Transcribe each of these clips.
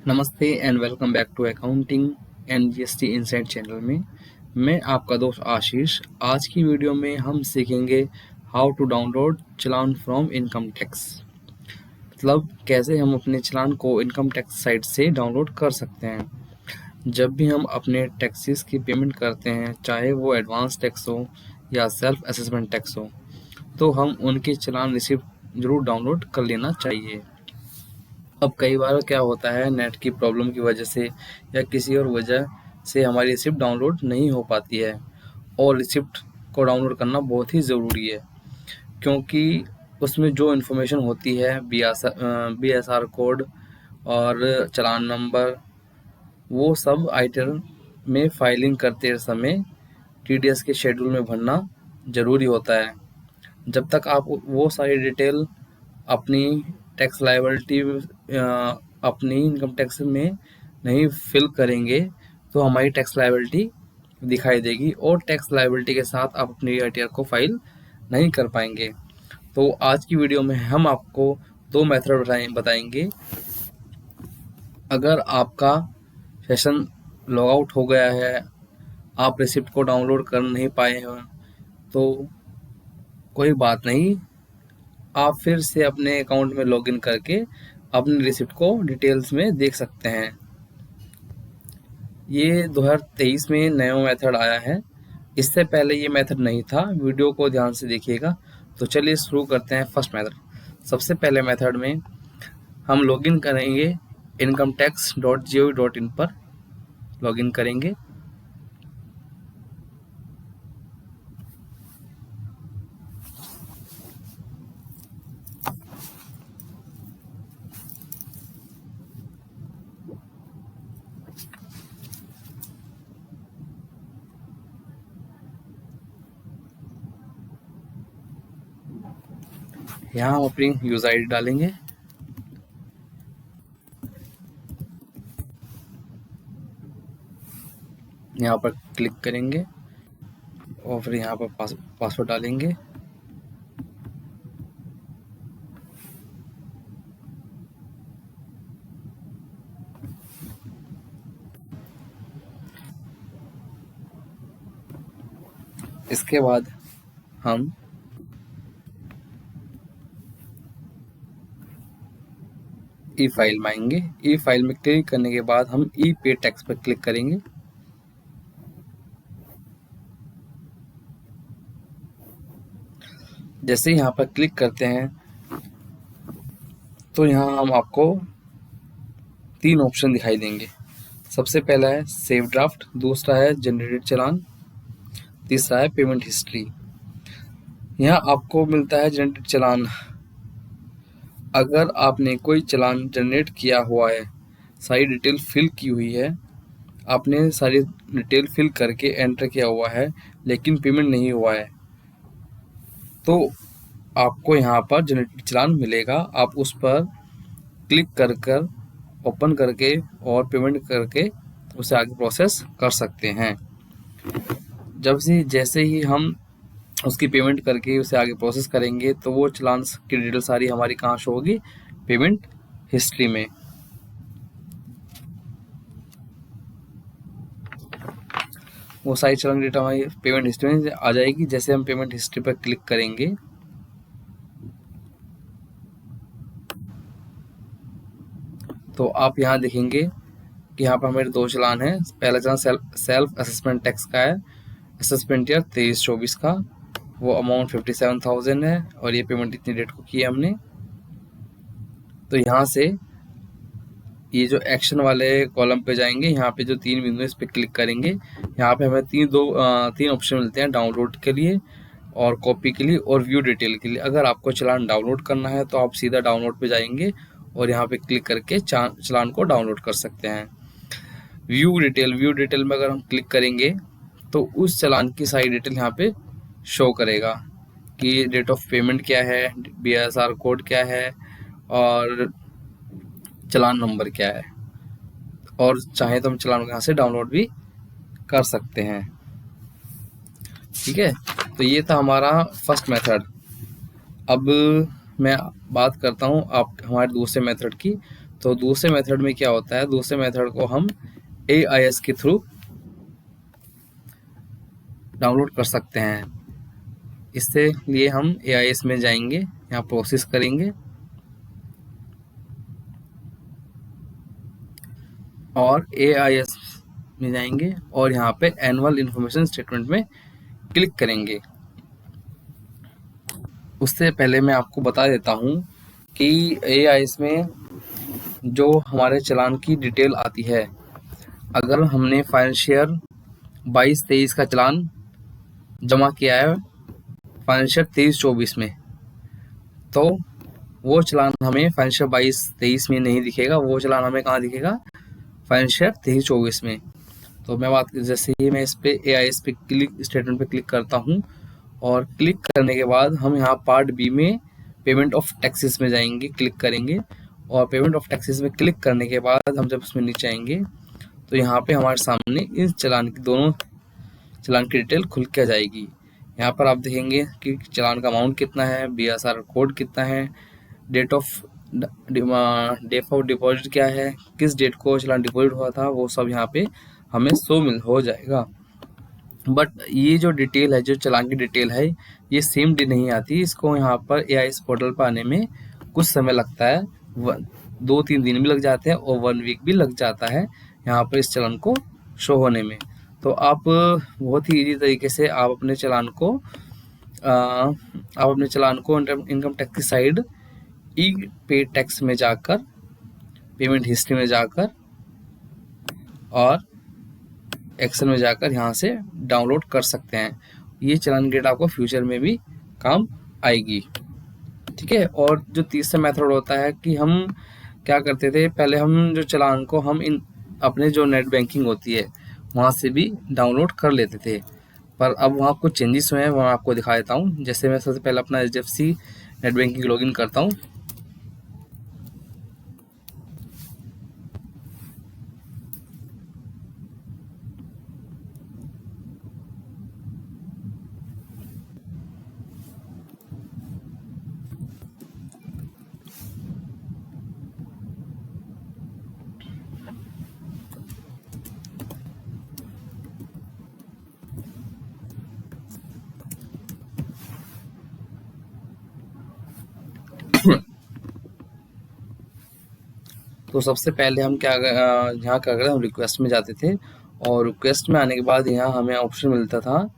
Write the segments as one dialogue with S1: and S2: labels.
S1: नमस्ते and welcome back to accounting and GST inside channel में। मैं आपका दोस्त आशीष। आज की वीडियो में हम सीखेंगे how to download challan from income tax, मतलब कैसे हम अपने चालान को इनकम टैक्स साइट से डाउनलोड कर सकते हैं। जब भी हम अपने टैक्सेस की पेमेंट करते हैं, चाहे वो एडवांस टैक्स हो या सेल्फ असेसमेंट टैक्स हो, तो हम उनके चालान रिसिप्ट जरूर डाउनलोड कर लेना चाहिए। अब कई बार क्या होता है, नेट की प्रॉब्लम की वजह से या किसी और वजह से हमारी रिसिप्ट डाउनलोड नहीं हो पाती है, और रिसिप्ट को डाउनलोड करना बहुत ही ज़रूरी है, क्योंकि उसमें जो इन्फॉर्मेशन होती है BSR कोड और चालान नंबर, वो सब आइटम में फाइलिंग करते समय TDS के शेड्यूल में भरना ज़रूरी होता है। जब तक आप वो सारी डिटेल अपनी टैक्स लायबिलिटी अपनी इनकम टैक्स में नहीं फिल करेंगे, तो हमारी टैक्स लायबिलिटी दिखाई देगी और टैक्स लायबिलिटी के साथ आप अपनी ITR को फाइल नहीं कर पाएंगे। तो आज की वीडियो में हम आपको दो मेथड बताएंगे। अगर आपका सेशन लॉग आउट हो गया है, आप रिसिप्ट को डाउनलोड कर नहीं पाए हैं, तो कोई बात नहीं, आप फिर से अपने अकाउंट में लॉगिन करके अपनी रिसिप्ट को डिटेल्स में देख सकते हैं। ये 2023 में नया मेथड आया है, इससे पहले ये मेथड नहीं था। वीडियो को ध्यान से देखिएगा। तो चलिए शुरू करते हैं फर्स्ट मेथड। सबसे पहले मेथड में हम लॉगिन करेंगे incometax.gov.in पर लॉगिन करेंगे। यहाँ हम अपनी यूज़र ID डालेंगे। यहाँ पर क्लिक करेंगे और फिर यहाँ पर पासवर्ड डालेंगे। इसके बाद हम ई फाइल में आएंगे। ई फाइल में क्लिक करने के बाद हम ई पे टैक्स पर क्लिक करेंगे। जैसे ही यहाँ पर क्लिक करते हैं तो यहाँ हम आपको तीन ऑप्शन दिखाई देंगे। सबसे पहला है सेव ड्राफ्ट, दूसरा है जनरेटेड चालान, तीसरा है पेमेंट हिस्ट्री। यहाँ आपको मिलता है जनरेटेड चालान। अगर आपने कोई चालान जनरेट किया हुआ है, सारी डिटेल फिल की हुई है, आपने सारी डिटेल फिल करके एंटर किया हुआ है लेकिन पेमेंट नहीं हुआ है, तो आपको यहाँ पर जनरेटेड चालान मिलेगा। आप उस पर क्लिक कर ओपन करके और पेमेंट करके उसे आगे प्रोसेस कर सकते हैं। जैसे ही हम उसकी पेमेंट करके उसे आगे प्रोसेस करेंगे, तो वो चालान की डिटेल सारी हमारी कहाँ शो होगी? पेमेंट हिस्ट्री में। वो सारी चालान की डेटा हमारी पेमेंट हिस्ट्री में आ जाएगी। जैसे हम पेमेंट हिस्ट्री पर क्लिक करेंगे, तो आप यहाँ देखेंगे कि यहाँ पर हमारे दो चालान हैं। पहला चालान सेल्फ असेसमेंट टैक्स का है, असेसमेंट ईयर 23-24 का, वो अमाउंट 57,000 है और ये पेमेंट इतनी डेट को की है हमने। तो यहाँ से ये जो एक्शन वाले कॉलम पे जाएंगे, यहाँ पे जो तीन बिंदु है इस पर क्लिक करेंगे। यहाँ पे हमें तीन ऑप्शन मिलते हैं, डाउनलोड के लिए और कॉपी के लिए और व्यू डिटेल के लिए। अगर आपको चालान डाउनलोड करना है तो आप सीधा डाउनलोड पे जाएंगे और यहाँ पे क्लिक करके चालान को डाउनलोड कर सकते हैं। व्यू डिटेल में अगर हम क्लिक करेंगे तो उस चालान की सारी डिटेल यहाँ पे शो करेगा कि डेट ऑफ पेमेंट क्या है, BSR कोड क्या है और चालान नंबर क्या है, और चाहे तो हम चालान को यहाँ से डाउनलोड भी कर सकते हैं। ठीक है, तो ये था हमारा फर्स्ट मेथड। अब मैं बात करता हूँ आप हमारे दूसरे मेथड की। तो दूसरे मेथड में क्या होता है, दूसरे मेथड को हम AIS के थ्रू डाउनलोड कर सकते हैं। इससे लिए हम AIS में जाएंगे, यहाँ प्रोसेस करेंगे और AIS में जाएंगे और यहाँ पे एनुअल इंफॉर्मेशन स्टेटमेंट में क्लिक करेंगे। उससे पहले मैं आपको बता देता हूँ कि AIS में जो हमारे चालान की डिटेल आती है, अगर हमने फाइनेंशियल 22-23 का चालान जमा किया है फाइनेंशियल 23-24 में, तो वो चालान हमें फाइनेंशियल 22-23 में नहीं दिखेगा, वो चालान हमें कहाँ दिखेगा, फाइनेंशियल 23-24 में। तो मैं बात जैसे ही मैं इस पे AIS पे स्टेटमेंट पे क्लिक करता हूँ और क्लिक करने के बाद हम यहाँ पार्ट बी में पेमेंट ऑफ टैक्सेस में जाएंगे, क्लिक करेंगे और पेमेंट ऑफ टैक्सेस में क्लिक करने के बाद हम जब उसमें नीचे आएंगे तो यहाँ पे हमारे सामने इस चालान की दोनों चालान की डिटेल खुल के आ जाएगी। यहाँ पर आप देखेंगे कि चालान का अमाउंट कितना है, BSR कोड कितना है, डेट ऑफ डिपॉजिट क्या है, किस डेट को चालान डिपॉजिट हुआ था, वो सब यहाँ पे हमें हो जाएगा। बट ये जो डिटेल है, जो चालान की डिटेल है, ये सेम डे नहीं आती। इसको यहाँ पर AIS पोर्टल पर आने में कुछ समय लगता है, 2-3 दिन भी लग जाते हैं और 1 वीक भी लग जाता है यहाँ पर इस चालान को शो होने में। तो आप बहुत ही इजी तरीके से आप अपने चालान को इनकम टैक्स की साइड ई पे टैक्स में जाकर, पेमेंट हिस्ट्री में जाकर और एक्सेल में जाकर यहाँ से डाउनलोड कर सकते हैं। ये चालान गेट आपको फ्यूचर में भी काम आएगी, ठीक है। और जो तीसरा मेथड होता है कि हम क्या करते थे, पहले हम जो चालान को हम अपने जो नेट बैंकिंग होती है वहाँ से भी डाउनलोड कर लेते थे, पर अब वहाँ कुछ चेंजेस हुए हैं, वो मैं आपको दिखा देता हूँ। जैसे मैं सबसे पहले अपना HDFC नेट बैंकिंग लॉगिन करता हूँ। तो सबसे पहले हम यहाँ क्या करते, हम रिक्वेस्ट में जाते थे और रिक्वेस्ट में आने के बाद यहाँ हमें ऑप्शन मिलता था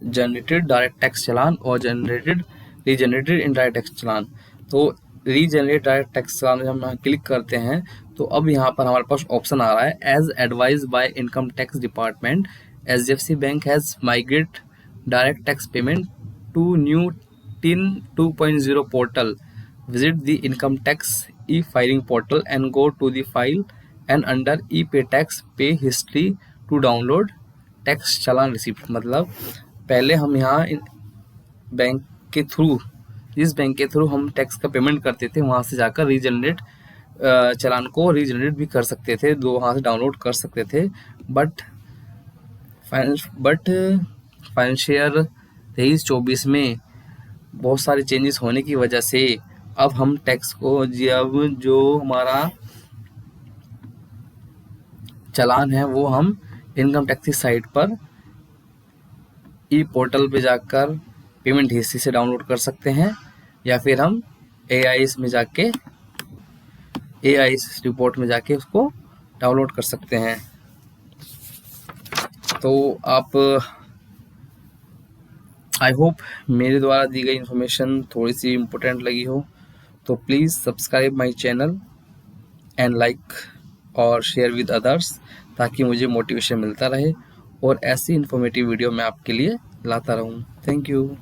S1: जनरेटेड डायरेक्ट टैक्स चालान और रीजनरेटेड इनडायरेक्ट टैक्स चालान। तो रीजनरेट डायरेक्ट टैक्स चालान जब हम क्लिक करते हैं तो अब यहाँ पर हमारे पास ऑप्शन आ रहा है, as advise by income tax department HDFC bank has migrate direct tax payment to new TIN 2.0 portal. Visit the income tax e-filing portal and go to the file and under e-pay tax pay history to download tax challan receipt. मतलब पहले हम यहाँ bank के through, जिस bank के through हम tax का payment करते थे वहाँ से जाकर रीजनरेट चालान को रीजनरेट भी कर सकते थे, वहाँ से डाउनलोड कर सकते थे। बट फाइनेंशियल 23-24 में बहुत सारे चेंजेस होने की वजह से अब हम टैक्स को, जब जो हमारा चालान है वो हम इनकम टैक्स की साइट पर ई पोर्टल पे जाकर पेमेंट हिस्ट्री से डाउनलोड कर सकते हैं या फिर हम AIS में जाके AIS रिपोर्ट में जाके उसको डाउनलोड कर सकते हैं। तो आप आई होप मेरे द्वारा दी गई इन्फॉर्मेशन थोड़ी सी इम्पोर्टेंट लगी हो, तो please subscribe my channel and like और शेयर विद अदर्स, ताकि मुझे मोटिवेशन मिलता रहे और ऐसी इन्फॉर्मेटिव वीडियो मैं आपके लिए लाता रहूं। Thank you.